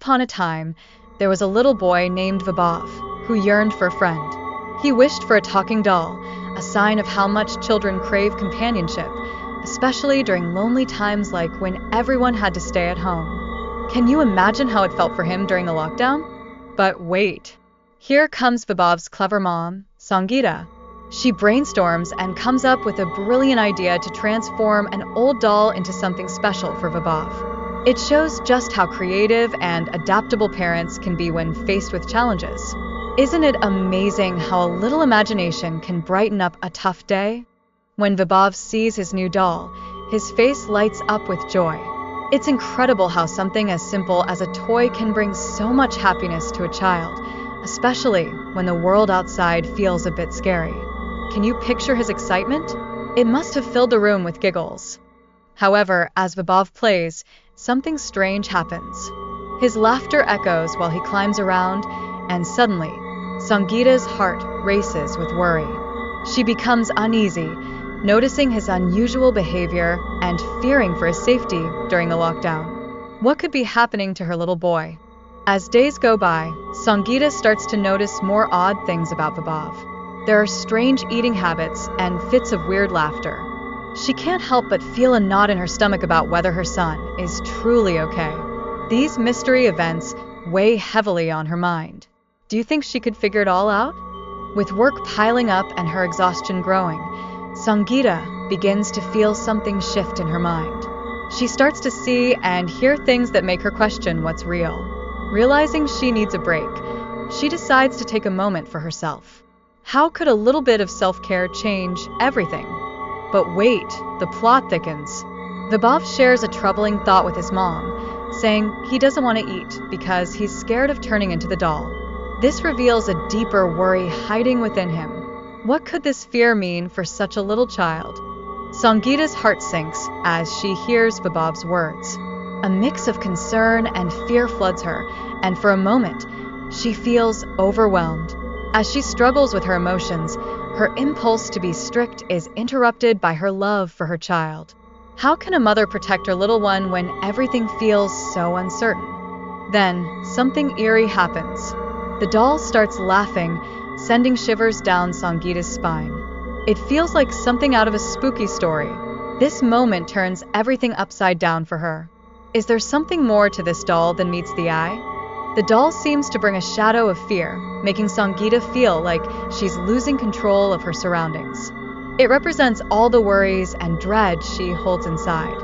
Upon a time, there was a little boy named Vibhav, who yearned for a friend. He wished for a talking doll, a sign of how much children crave companionship, especially during lonely times like when everyone had to stay at home. Can you imagine how it felt for him during the lockdown? But wait. Here comes Vibhav's clever mom, Sangeeta. She brainstorms and comes up with a brilliant idea to transform an old doll into something special for Vibhav. It shows just how creative and adaptable parents can be when faced with challenges. Isn't it amazing how a little imagination can brighten up a tough day? When Vibhav sees his new doll, his face lights up with joy. It's incredible how something as simple as a toy can bring so much happiness to a child, especially when the world outside feels a bit scary. Can you picture his excitement? It must have filled the room with giggles. However, as Vibhav plays, something strange happens. His laughter echoes while he climbs around, and suddenly, Sangeeta's heart races with worry. She becomes uneasy, noticing his unusual behavior and fearing for his safety during the lockdown. What could be happening to her little boy? As days go by, Sangeeta starts to notice more odd things about Vibhav. There are strange eating habits and fits of weird laughter. She can't help but feel a knot in her stomach about whether her son is truly okay. These mystery events weigh heavily on her mind. Do you think she could figure it all out? With work piling up and her exhaustion growing, Sangeeta begins to feel something shift in her mind. She starts to see and hear things that make her question what's real. Realizing she needs a break, she decides to take a moment for herself. How could a little bit of self-care change everything? But wait, the plot thickens. Vibhav shares a troubling thought with his mom, saying he doesn't want to eat because he's scared of turning into the doll. This reveals a deeper worry hiding within him. What could this fear mean for such a little child? Sangeeta's heart sinks as she hears Vibhav's words. A mix of concern and fear floods her, and for a moment, she feels overwhelmed. As she struggles with her emotions, her impulse to be strict is interrupted by her love for her child. How can a mother protect her little one when everything feels so uncertain? Then, something eerie happens. The doll starts laughing, sending shivers down Sangeeta's spine. It feels like something out of a spooky story. This moment turns everything upside down for her. Is there something more to this doll than meets the eye? The doll seems to bring a shadow of fear, making Sangeeta feel like she's losing control of her surroundings. It represents all the worries and dread she holds inside.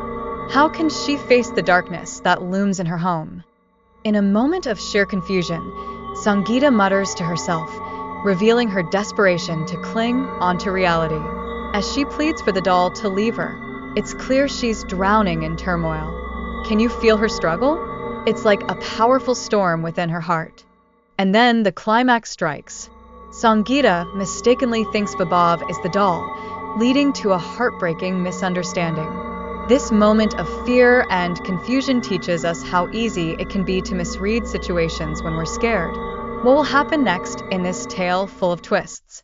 How can she face the darkness that looms in her home? In a moment of sheer confusion, Sangeeta mutters to herself, revealing her desperation to cling onto reality. As she pleads for the doll to leave her, it's clear she's drowning in turmoil. Can you feel her struggle? It's like a powerful storm within her heart. And then the climax strikes. Sangeeta mistakenly thinks Vibhav is the doll, leading to a heartbreaking misunderstanding. This moment of fear and confusion teaches us how easy it can be to misread situations when we're scared. What will happen next in this tale full of twists?